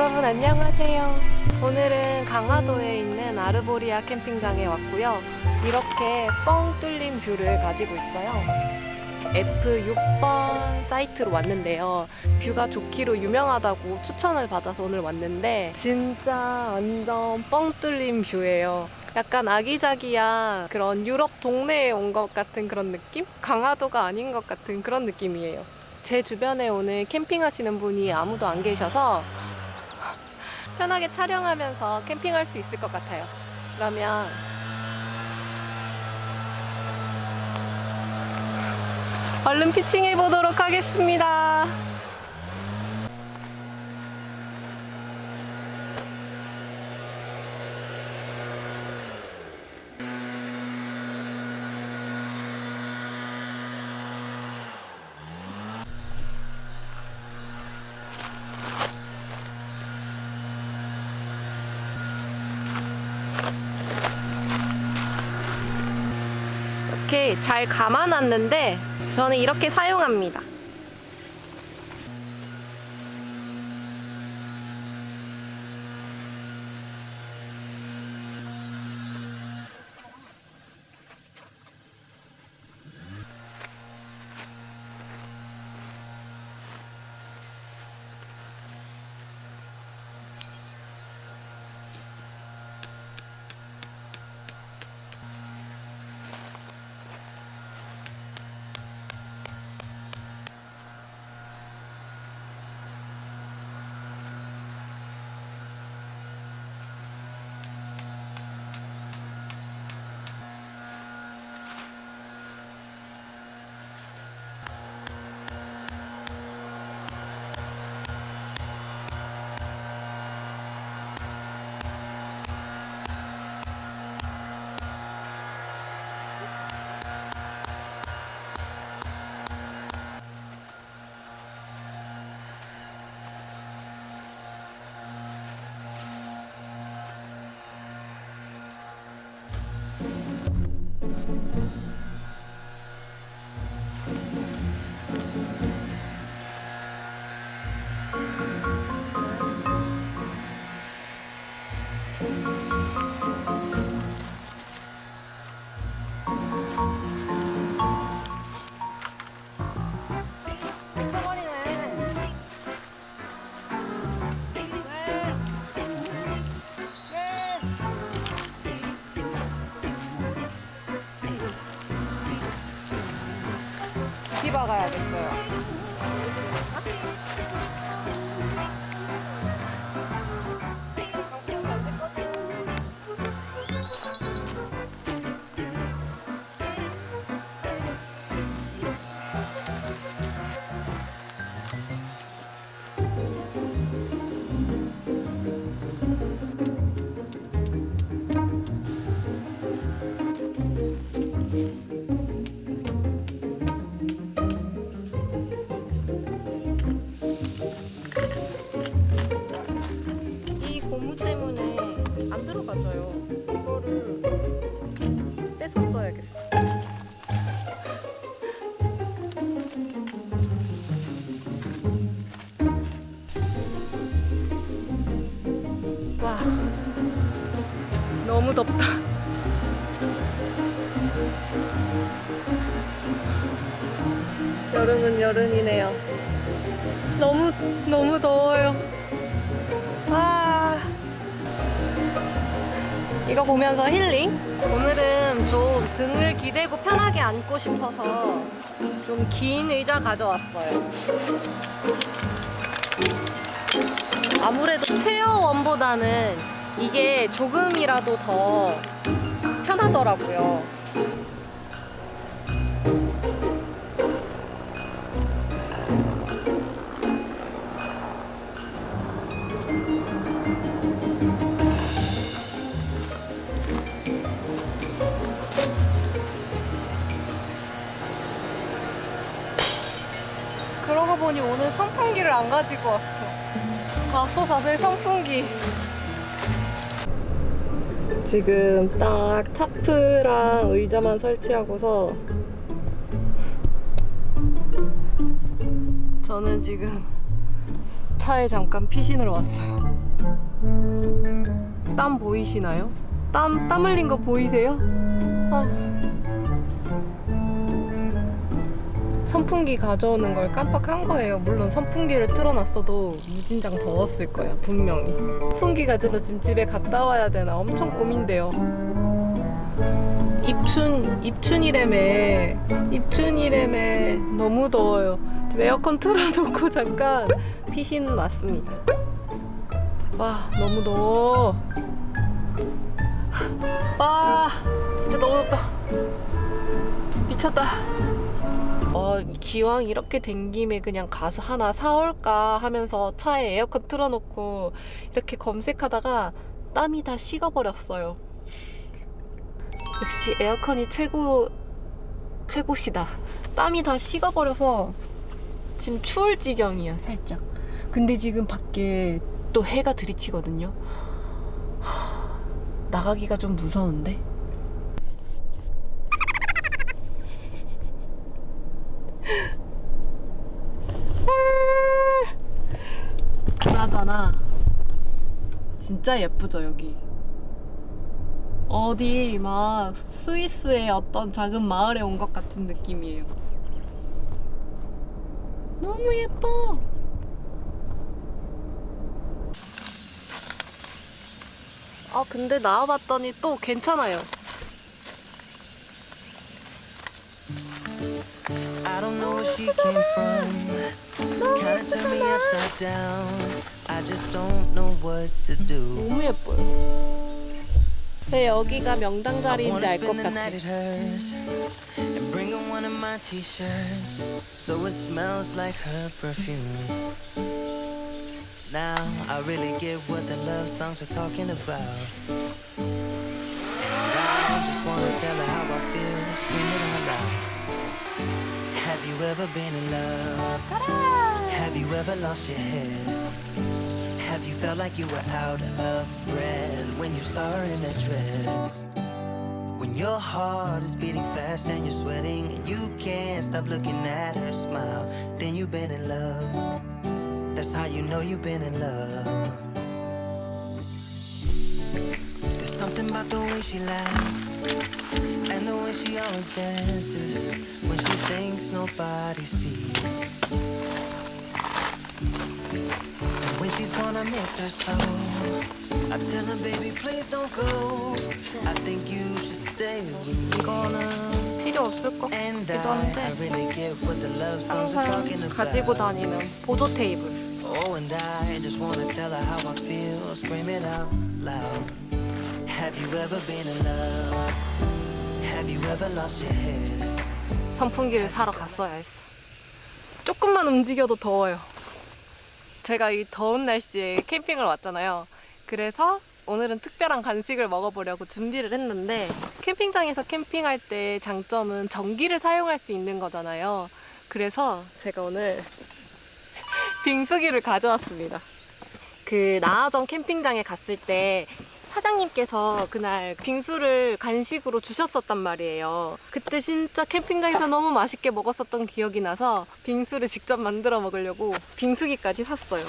여러분 안녕하세요. 오늘은 강화도에 있는 아르보리아 캠핑장에 왔고요. 이렇게 뻥 뚫린 뷰를 가지고 있어요. F6번 사이트로 왔는데요. 뷰가 좋기로 유명하다고 추천을 받아서 오늘 왔는데 진짜 완전 뻥 뚫린 뷰예요. 약간 아기자기한 그런 유럽 동네에 온 것 같은 그런 느낌? 강화도가 아닌 것 같은 그런 느낌이에요. 제 주변에 오늘 캠핑하시는 분이 아무도 안 계셔서 편하게 촬영하면서 캠핑할 수 있을 것 같아요. 그러면 얼른 피칭해 보도록 하겠습니다. 이렇게 잘 감아놨는데 저는 이렇게 사용합니다. 박아야겠어요. 고무 때문에 안 들어가져요. 이거를 떼었어야겠어. 와, 너무 덥다. 여름은 여름이네요. 너무 더워요. 아, 이거 보면서 힐링? 오늘은 좀 등을 기대고 편하게 앉고 싶어서 좀 긴 의자 가져왔어요. 아무래도 체어원보다는 이게 조금이라도 더 편하더라고요. 그러고 보니 오늘 선풍기를 안 가지고 왔어. 맙소사들 선풍기. 지금 딱 타프랑 의자만 설치하고서 저는 지금 차에 잠깐 피신으로 왔어요. 땀 보이시나요? 땀 흘린 거 보이세요? 선풍기 가져오는 걸 깜빡한 거예요. 물론 선풍기를 틀어놨어도 무진장 더웠을 거야, 분명히. 선풍기가 돼서 지금 집에 갔다 와야 되나 엄청 고민돼요. 입춘이래매 너무 더워요. 지금 에어컨 틀어놓고 잠깐 피신 왔습니다. 와, 너무 더워. 와, 진짜 너무 덥다. 미쳤다. 기왕 이렇게 된 김에 그냥 가서 하나 사올까 하면서 차에 에어컨 틀어놓고 이렇게 검색하다가 땀이 다 식어버렸어요. 역시 에어컨이 최고시다. 땀이 다 식어버려서 지금 추울 지경이야, 살짝. 근데 지금 밖에 또 해가 들이치거든요. 나가기가 좀 무서운데? 그나저나 진짜 예쁘죠, 여기. 어디 막 스위스의 어떤 작은 마을에 온 것 같은 느낌이에요. 너무 예뻐. 근데 나와봤더니 또 괜찮아요. I don't know where she came from. Kinda turned me upside down. I just don't know what to do. 너무 예뻐요. 왜 여기가 명당 자리인지 알 것 같아. And bring her one of my t-shirts so it smells like her perfume. Now I really get what the love songs are talking about. And I just wanna tell her how I feel, scream it out loud. Have you ever been in love? Have you ever lost your head? Have you felt like you were out of breath when you saw her in that dress? When your heart is beating fast and you're sweating and you can't stop looking at her smile, then you've been in love. That's how you know you've been in love. There's something about the way she laughs and the way she always dances when she thinks nobody sees. And when she's gonna miss her so, I tell her, baby, please don't go. I think you should stay with me. 이거는 필요 없을 것 And 같기도 I 한데 really get what the love songs are 항상 talking about. 가지고 다니는 보조 테이블. Oh, and I just wanna tell her how I feel, scream it out loud. Have you ever been in love? Have you ever lost your head? 선풍기를 사러 갔어야 했어. 조금만 움직여도 더워요. 제가 이 더운 날씨에 캠핑을 왔잖아요. 그래서 오늘은 특별한 간식을 먹어보려고 준비를 했는데, 캠핑장에서 캠핑할 때 장점은 전기를 사용할 수 있는 거잖아요. 그래서 제가 오늘 빙수기를 가져왔습니다. 그 나아정 캠핑장에 갔을 때 사장님께서 그날 빙수를 간식으로 주셨었단 말이에요. 그때 진짜 캠핑장에서 너무 맛있게 먹었었던 기억이 나서 빙수를 직접 만들어 먹으려고 빙수기까지 샀어요.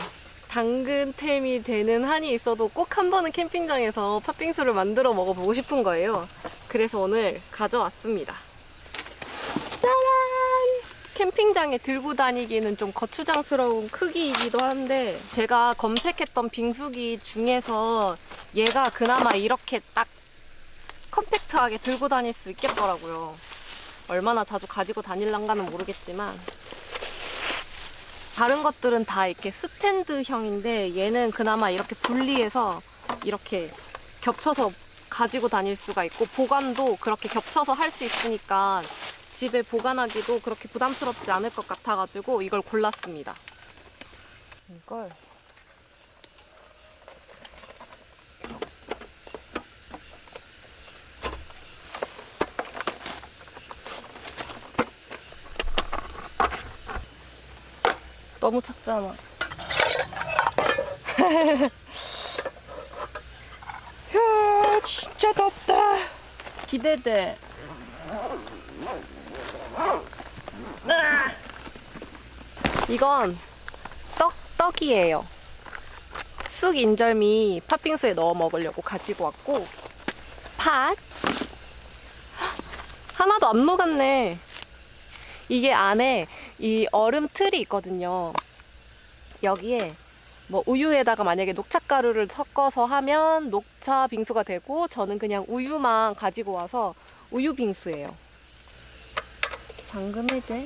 당근템이 되는 한이 있어도 꼭 한 번은 캠핑장에서 팥빙수를 만들어 먹어보고 싶은 거예요. 그래서 오늘 가져왔습니다. 짜란! 캠핑장에 들고 다니기는 좀 거추장스러운 크기이기도 한데, 제가 검색했던 빙수기 중에서 얘가 그나마 이렇게 딱 컴팩트하게 들고 다닐 수 있겠더라고요. 얼마나 자주 가지고 다닐란가는 모르겠지만, 다른 것들은 다 이렇게 스탠드형인데 얘는 그나마 이렇게 분리해서 이렇게 겹쳐서 가지고 다닐 수가 있고, 보관도 그렇게 겹쳐서 할 수 있으니까 집에 보관하기도 그렇게 부담스럽지 않을 것 같아가지고 이걸 골랐습니다. 이걸 너무 작잖아. 야, 진짜 덥다. 기대돼. 이건 떡이에요. 쑥 인절미 팥빙수에 넣어 먹으려고 가지고 왔고, 팥 하나도 안 녹았네. 이게 안에 이 얼음 틀이 있거든요. 여기에 뭐 우유에다가 만약에 녹차가루를 섞어서 하면 녹차 빙수가 되고, 저는 그냥 우유만 가지고 와서 우유 빙수예요. 잠금 해제.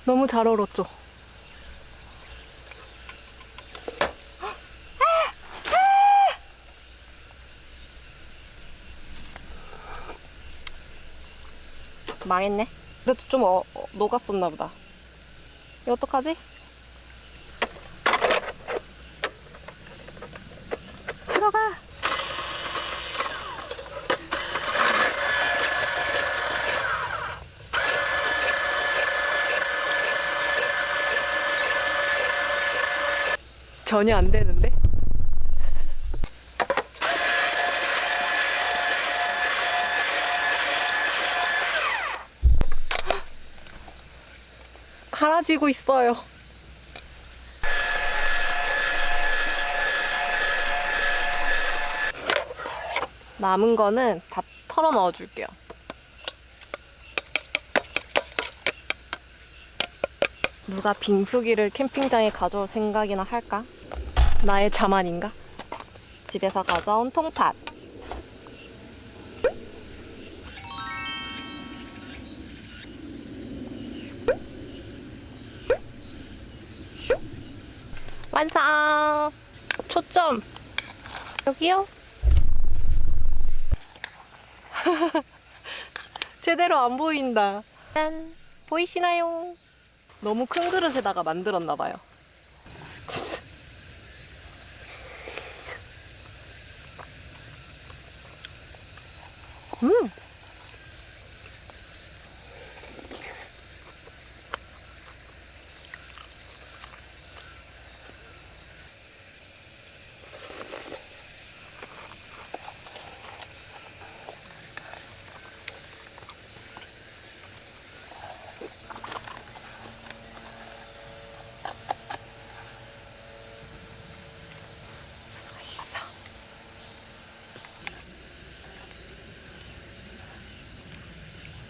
너무 잘 얼었죠? 망했네. 그래도 좀 녹았었나 보다. 이거 어떡하지? 들어가! 전혀 안 되는데? 갈아지고 있어요. 남은 거는 다 털어 넣어 줄게요. 누가 빙수기를 캠핑장에 가져올 생각이나 할까? 나의 자만인가? 집에서 가져온 통팥. 완성! 초점! 여기요? 제대로 안 보인다. 짠! 보이시나요? 너무 큰 그릇에다가 만들었나봐요. 진짜.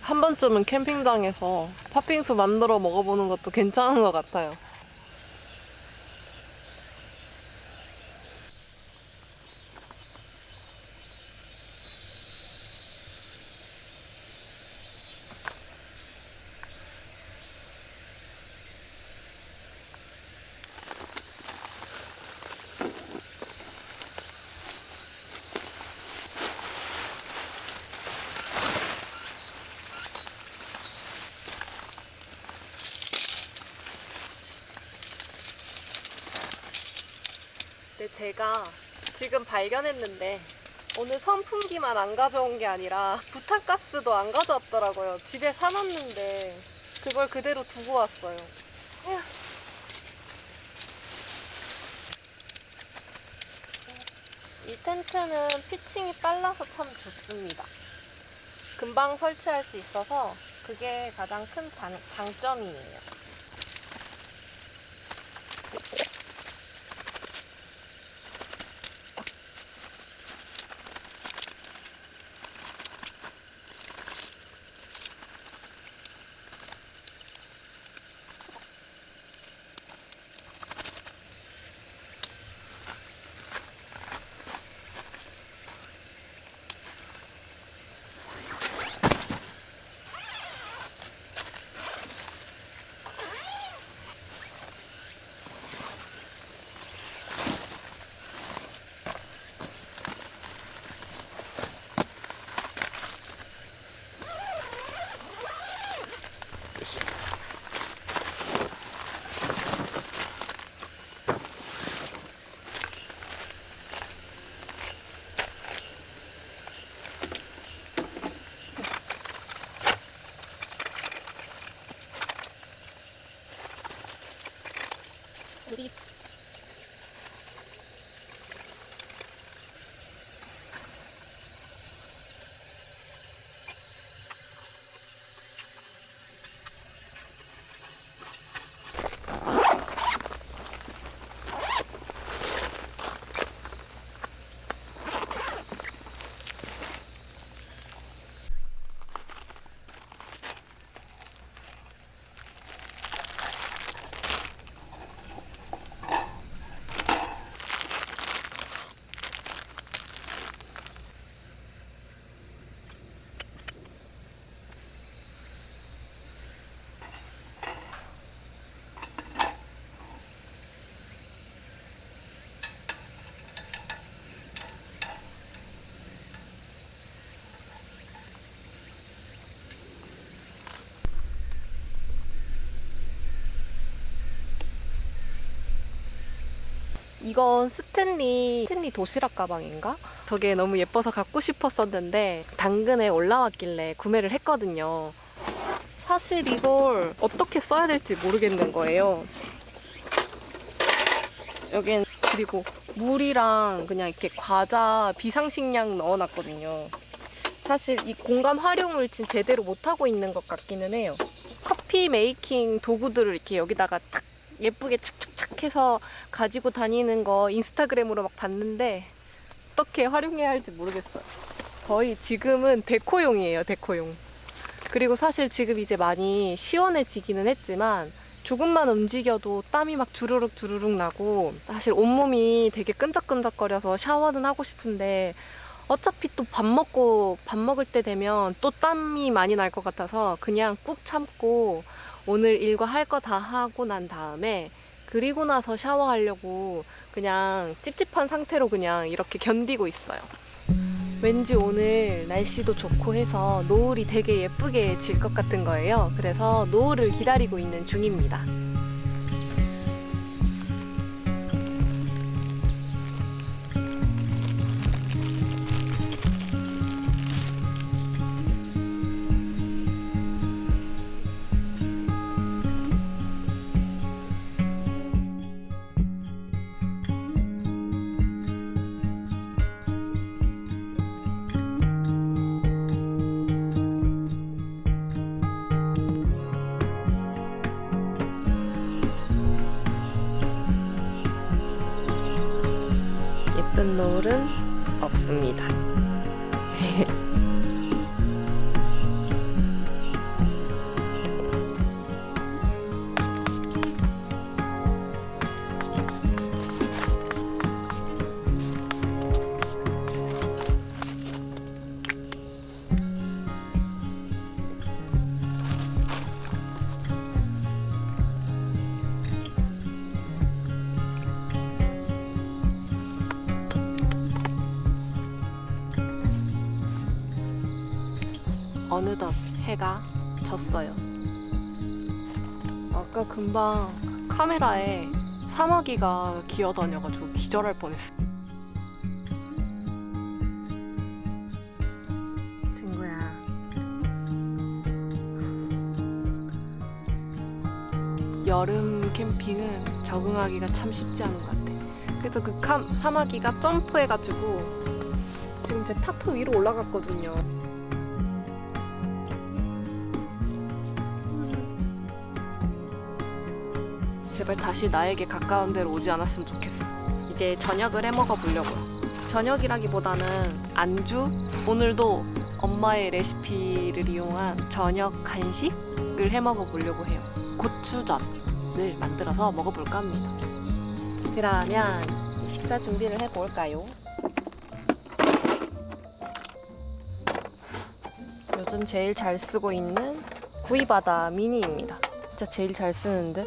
한 번쯤은 캠핑장에서 팥빙수 만들어 먹어보는 것도 괜찮은 것 같아요. 근데 제가 지금 발견했는데 오늘 선풍기만 안 가져온 게 아니라 부탄가스도 안 가져왔더라고요. 집에 사놨는데 그걸 그대로 두고 왔어요. 에휴. 이 텐트는 피칭이 빨라서 참 좋습니다. 금방 설치할 수 있어서 그게 가장 큰 장점이에요. 이건 스탠리 도시락 가방인가? 저게 너무 예뻐서 갖고 싶었었는데 당근에 올라왔길래 구매를 했거든요. 사실 이걸 어떻게 써야 될지 모르겠는 거예요. 여긴 그리고 물이랑 그냥 이렇게 과자 비상식량 넣어놨거든요. 사실 이 공간 활용을 지금 제대로 못하고 있는 것 같기는 해요. 커피 메이킹 도구들을 이렇게 여기다가 탁 예쁘게 착착착 해서 가지고 다니는 거 인스타그램으로 막 봤는데 어떻게 활용해야 할지 모르겠어요. 거의 지금은 데코용이에요, 데코용. 그리고 사실 지금 이제 많이 시원해지기는 했지만 조금만 움직여도 땀이 막 주르륵 주르륵 나고 사실 온몸이 되게 끈적끈적거려서 샤워는 하고 싶은데 어차피 또 밥 먹을 때 되면 또 땀이 많이 날 것 같아서 그냥 꾹 참고 오늘 일과 할 거 다 하고 난 다음에 그리고 나서 샤워하려고 그냥 찝찝한 상태로 그냥 이렇게 견디고 있어요. 왠지 오늘 날씨도 좋고 해서 노을이 되게 예쁘게 질 것 같은 거예요. 그래서 노을을 기다리고 있는 중입니다. 예쁜 노을은 없습니다. 어느덧 해가 졌어요. 아까 금방 카메라에 사마귀가 기어다녀가지고 기절할 뻔했어. 친구야. 여름 캠핑은 적응하기가 참 쉽지 않은 것 같아. 그래서 그 사마귀가 점프해가지고 지금 제 타프 위로 올라갔거든요. 제발 다시 나에게 가까운 데로 오지 않았으면 좋겠어. 이제 저녁을 해 먹어보려고요. 저녁이라기보다는 안주? 오늘도 엄마의 레시피를 이용한 저녁 간식을 해 먹어보려고 해요. 고추전을 만들어서 먹어볼까 합니다. 그러면 이제 식사 준비를 해볼까요? 요즘 제일 잘 쓰고 있는 구이바다 미니입니다. 진짜 제일 잘 쓰는 듯?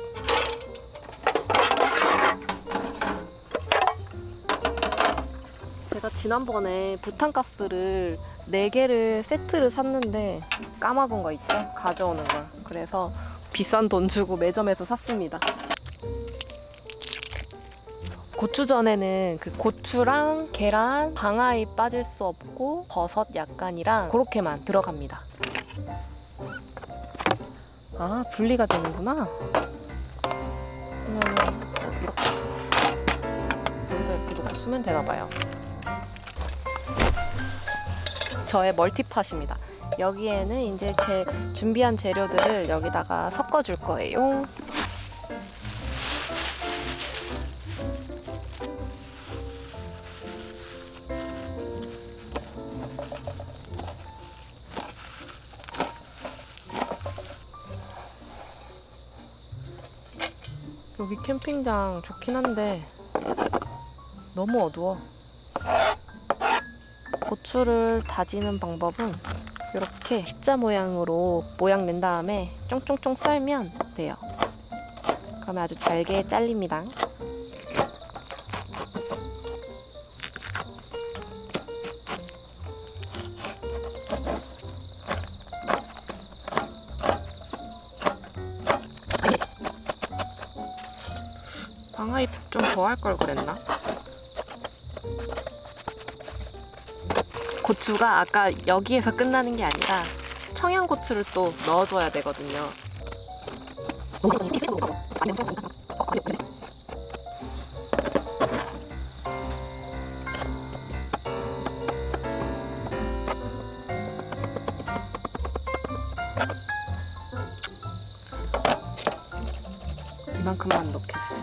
제가 지난번에 부탄가스를 4개를 세트를 샀는데 까먹은 거 있죠? 가져오는 걸. 그래서 비싼 돈 주고 매점에서 샀습니다. 고추전에는 그 고추랑 계란, 방아잎 빠질 수 없고 버섯 약간이랑 그렇게만 들어갑니다. 아, 분리가 되는구나. 이렇게 여기다 이렇게 놓고 쓰면 되나봐요. 저의 멀티팟입니다. 여기에는 이제 제 준비한 재료들을 여기다가 섞어줄 거예요. 여기 캠핑장 좋긴 한데 너무 어두워. 고추를 다지는 방법은 이렇게 십자 모양으로 모양 낸 다음에 쫑쫑쫑 썰면 돼요. 그러면 아주 잘게 잘립니다. 방아잎 좀 더 할 걸 그랬나? 고추가 아까 여기에서 끝나는 게 아니라 청양고추를 또 넣어줘야 되거든요. 이만큼만 넣겠어.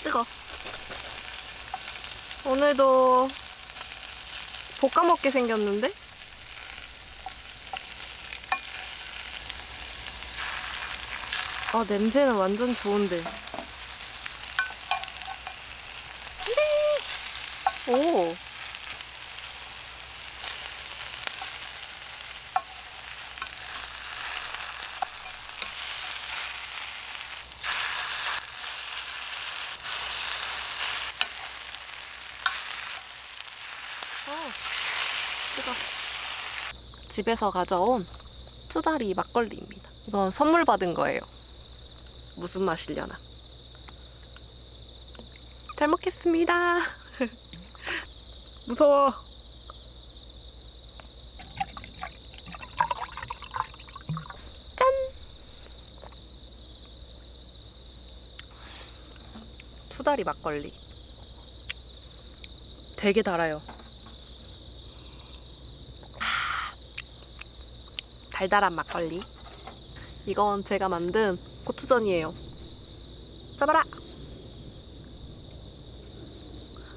뜨거. 오늘도 볶아 먹게 생겼는데? 아, 냄새는 완전 좋은데. 오. 뜨거. 집에서 가져온 투다리 막걸리입니다. 이건 선물 받은 거예요. 무슨 맛이려나. 잘 먹겠습니다. 무서워. 짠! 투다리 막걸리. 되게 달아요. 달달한 막걸리. 이건 제가 만든 고추전이에요. 잡아라!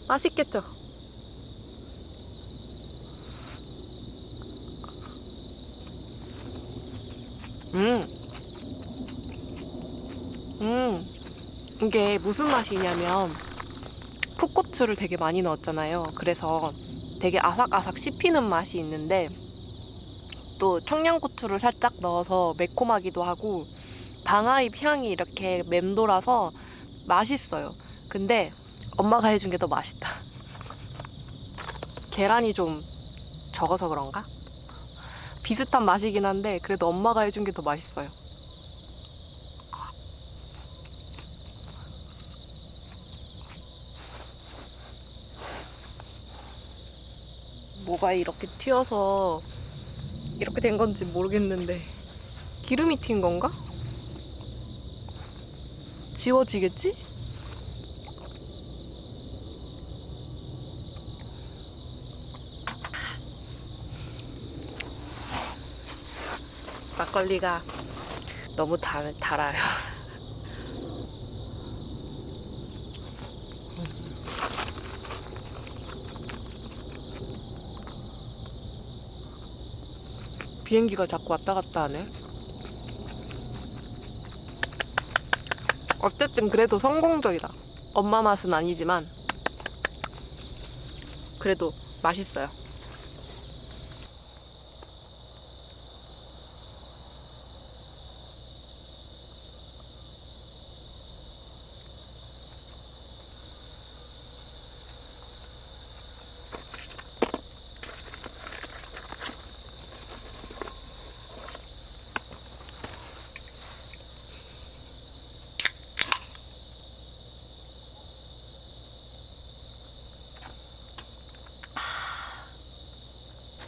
맛있겠죠? 이게 무슨 맛이냐면 풋고추를 되게 많이 넣었잖아요. 그래서 되게 아삭아삭 씹히는 맛이 있는데 또 청양고추를 살짝 넣어서 매콤하기도 하고 방아잎 향이 이렇게 맴돌아서 맛있어요. 근데 엄마가 해준 게 더 맛있다. 계란이 좀 적어서 그런가? 비슷한 맛이긴 한데 그래도 엄마가 해준 게 더 맛있어요. 뭐가 이렇게 튀어서 이렇게 된 건지 모르겠는데 기름이 튄 건가? 지워지겠지? 막걸리가 너무 달아요. 비행기가 자꾸 왔다 갔다 하네. 어쨌든 그래도 성공적이다. 엄마 맛은 아니지만 그래도 맛있어요.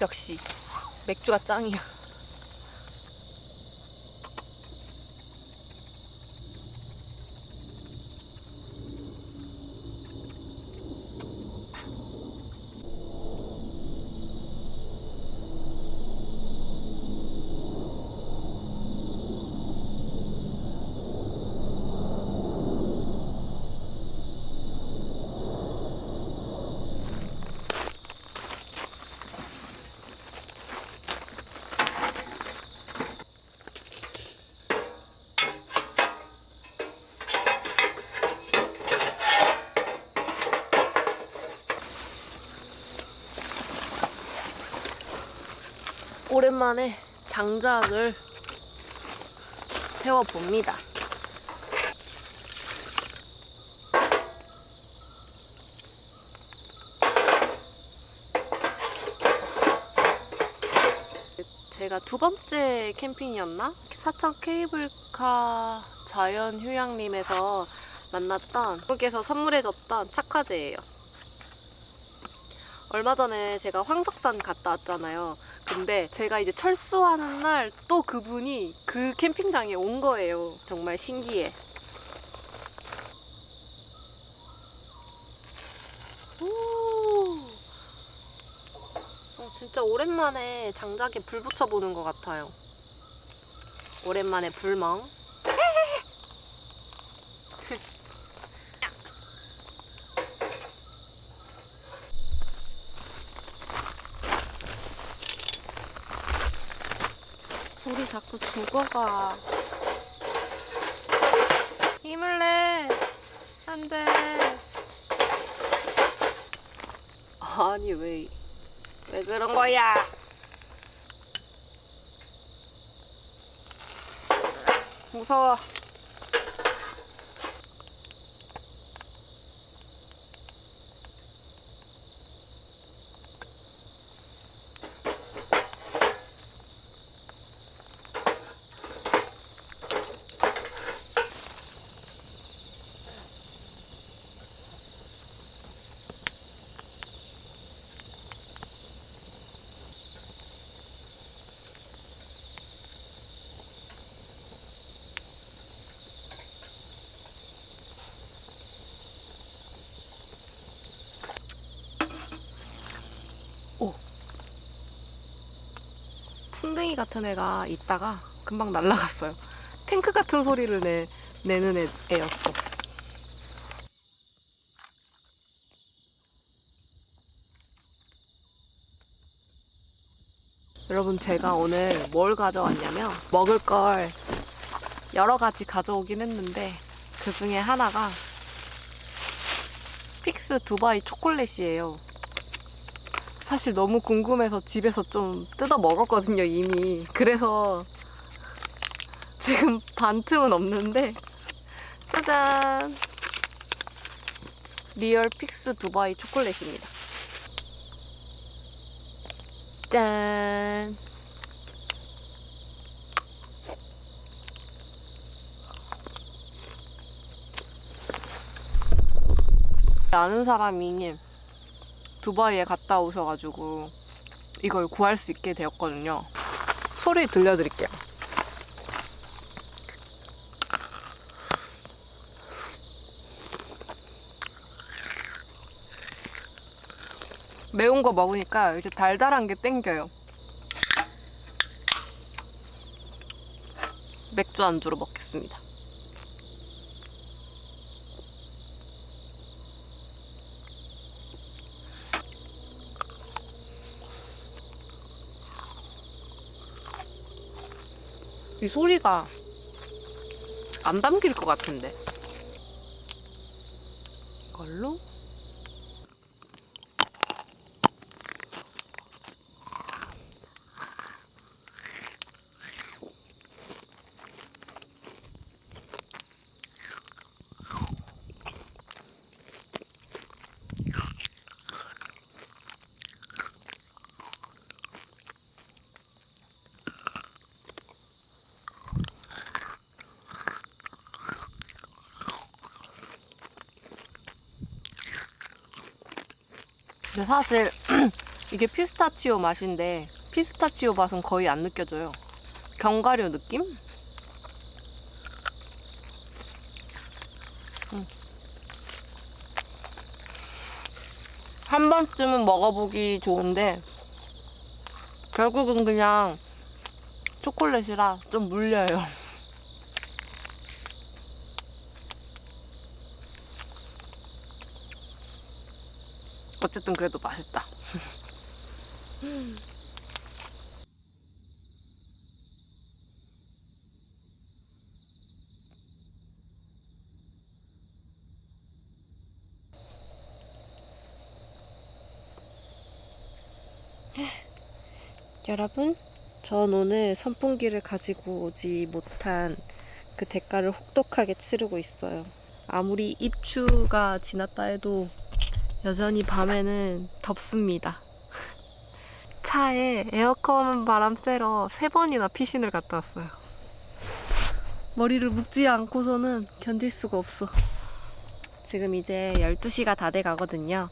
역시 맥주가 짱이야. 오랜만에 장작을 태워봅니다. 제가 두 번째 캠핑이었나? 사천 케이블카 자연휴양림에서 만났던 분께서 선물해줬던 착화제예요. 얼마 전에 제가 황석산 갔다 왔잖아요. 근데 제가 이제 철수하는 날 또 그분이 그 캠핑장에 온 거예요. 정말 신기해. 진짜 오랜만에 장작에 불 붙여보는 것 같아요. 오랜만에 불멍. 우리 자꾸 죽어가. 힘을 내. 안 돼. 아니, 왜 그런 거야? 무서워. 오. 풍뎅이 같은 애가 있다가 금방 날아갔어요. 탱크 같은 소리를 내는 애였어. 여러분, 제가 오늘 뭘 가져왔냐면 먹을 걸 여러 가지 가져오긴 했는데 그 중에 하나가 픽스 두바이 초콜릿이에요. 사실 너무 궁금해서 집에서 좀 뜯어 먹었거든요, 이미. 그래서 지금 반틈은 없는데, 짜잔! 리얼 픽스 두바이 초콜릿입니다. 짠! 아는 사람이 두바이에 갔다 오셔가지고 이걸 구할 수 있게 되었거든요. 소리 들려드릴게요. 매운 거 먹으니까 이제 달달한 게 땡겨요. 맥주 안주로 먹겠습니다. 이 소리가 안 담길 것 같은데. 이걸로 근데 사실 이게 피스타치오 맛인데 피스타치오 맛은 거의 안 느껴져요. 견과류 느낌? 한 번쯤은 먹어보기 좋은데 결국은 그냥 초콜릿이라 좀 물려요. 어쨌든 그래도 맛있다. 여러분, 전 오늘 선풍기를 가지고 오지 못한 그 대가를 혹독하게 치르고 있어요. 아무리 입추가 지났다 해도 여전히 밤에는 덥습니다. 차에 에어컨 바람 쐬러 3번이나 피신을 갔다 왔어요. 머리를 묶지 않고서는 견딜 수가 없어. 지금 이제 12시가 다 돼 가거든요.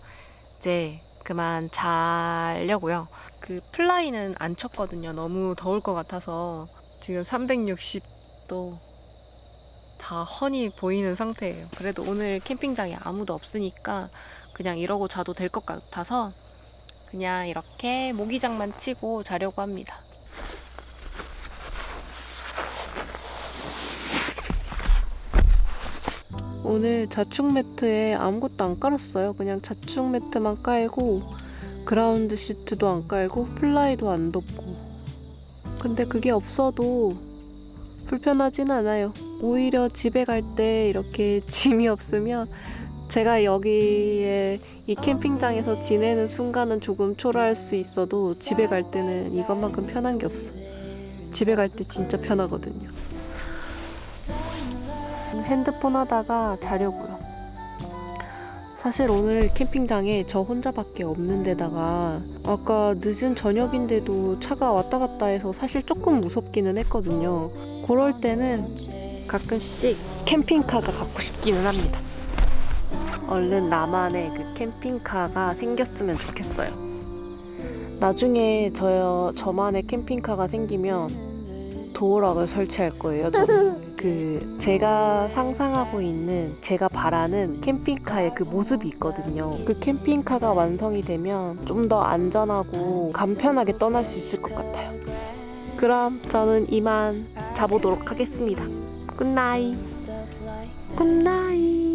이제 그만 자려고요. 그 플라이는 안 쳤거든요. 너무 더울 것 같아서. 지금 360도 다 훤히 보이는 상태예요. 그래도 오늘 캠핑장에 아무도 없으니까 그냥 이러고 자도 될 것 같아서 그냥 이렇게 모기장만 치고 자려고 합니다. 오늘 자충 매트에 아무것도 안 깔았어요. 그냥 자충 매트만 깔고 그라운드 시트도 안 깔고 플라이도 안 덮고. 근데 그게 없어도 불편하진 않아요. 오히려 집에 갈 때 이렇게 짐이 없으면 제가 여기에 이 캠핑장에서 지내는 순간은 조금 초라할 수 있어도 집에 갈 때는 이것만큼 편한 게 없어. 집에 갈 때 진짜 편하거든요. 핸드폰 하다가 자려고요. 사실 오늘 캠핑장에 저 혼자밖에 없는 데다가 아까 늦은 저녁인데도 차가 왔다 갔다 해서 사실 조금 무섭기는 했거든요. 그럴 때는 가끔씩 캠핑카가 갖고 싶기는 합니다. 얼른 나만의 그 캠핑카가 생겼으면 좋겠어요. 나중에 저만의 캠핑카가 생기면 도어락을 설치할 거예요. 저는. 제가 상상하고 있는, 제가 바라는 캠핑카의 그 모습이 있거든요. 그 캠핑카가 완성이 되면 좀 더 안전하고 간편하게 떠날 수 있을 것 같아요. 그럼 저는 이만 자보도록 하겠습니다. 굿나잇. 굿나잇.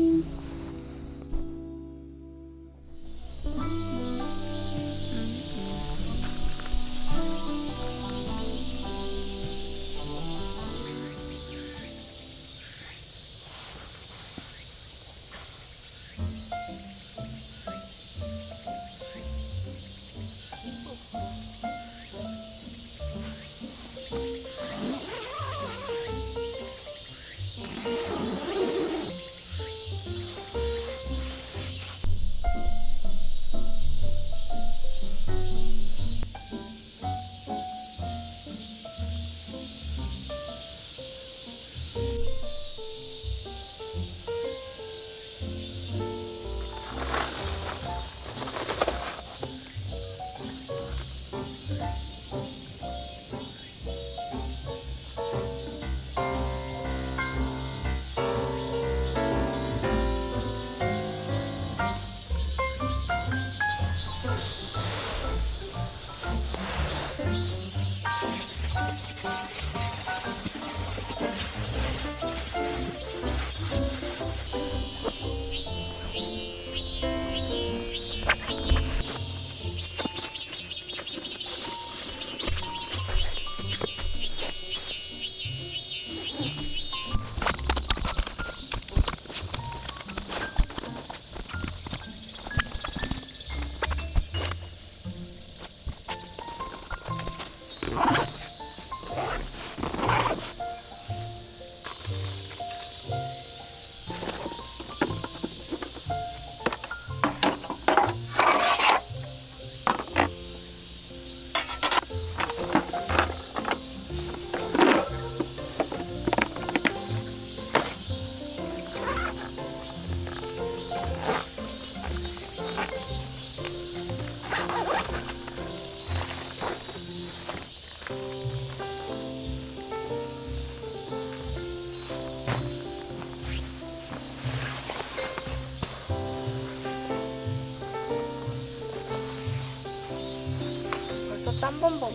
땀범범.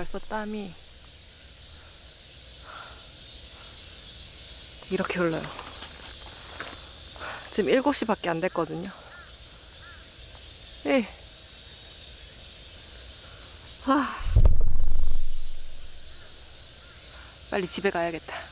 벌써 땀이 이렇게 흘러요. 지금 7시밖에 안 됐거든요. 예. 빨리 집에 가야겠다.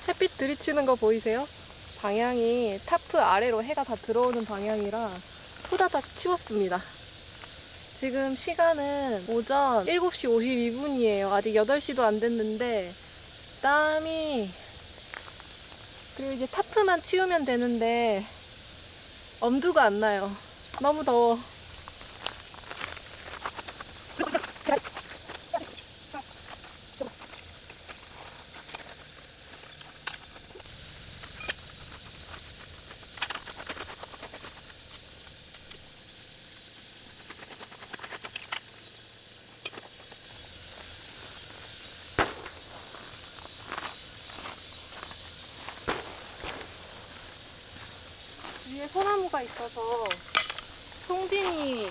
햇빛 들이치는 거 보이세요? 방향이 타프 아래로 해가 다 들어오는 방향이라 후다닥 치웠습니다. 지금 시간은 오전 7시 52분이에요. 아직 8시도 안 됐는데 땀이, 그리고 이제 타프만 치우면 되는데 엄두가 안 나요. 너무 더워. 위에 소나무가 있어서 송진이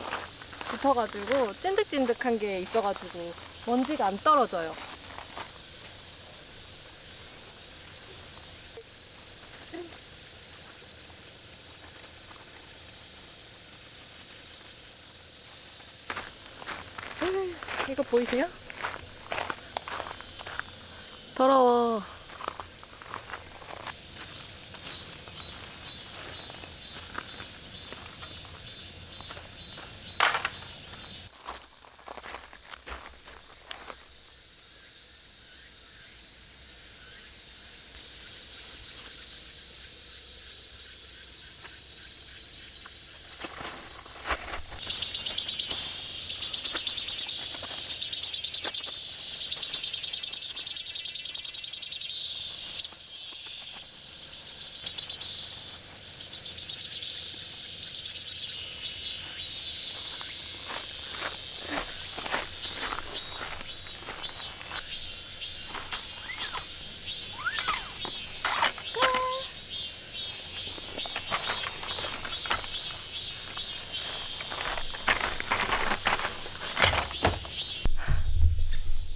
붙어가지고 찐득찐득한 게 있어가지고 먼지가 안 떨어져요. 이거 보이세요? 더러워.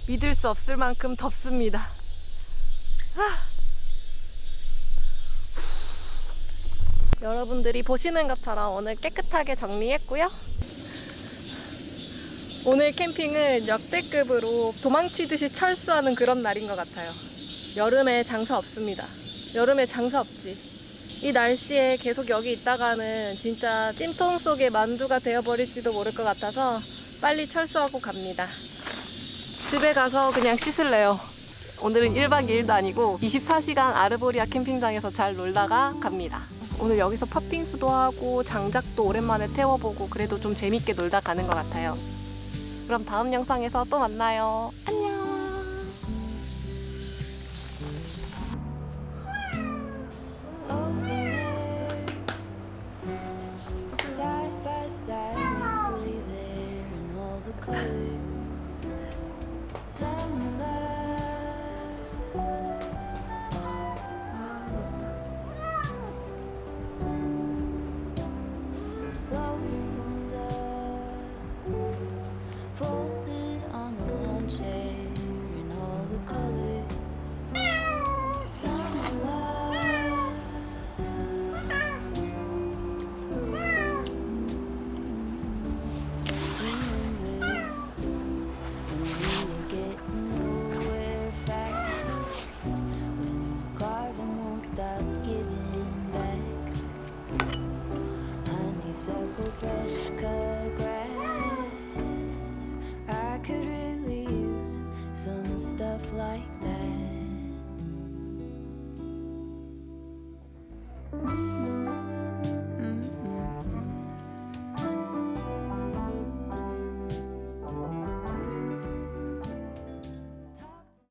믿을 수 없을 만큼 덥습니다. 여러분들이 보시는 것처럼 오늘 깨끗하게 정리했고요. 오늘 캠핑은 역대급으로 도망치듯이 철수하는 그런 날인 것 같아요. 여름에 장사 없습니다. 여름에 장사 없지. 이 날씨에 계속 여기 있다가는 진짜 찜통 속의 만두가 되어버릴지도 모를 것 같아서 빨리 철수하고 갑니다. 집에 가서 그냥 씻을래요. 오늘은 1박 2일도 아니고 24시간 아르보리아 캠핑장에서 잘 놀다가 갑니다. 오늘 여기서 팥빙수도 하고 장작도 오랜만에 태워보고 그래도 좀 재밌게 놀다 가는 것 같아요. 그럼 다음 영상에서 또 만나요. 안녕. Side by side, we sway there in all the colors. Summer lonesome love, folded on the lawn chair in all the colors. Summer love. Stop giving back. Honeysuckle, fresh cut grass.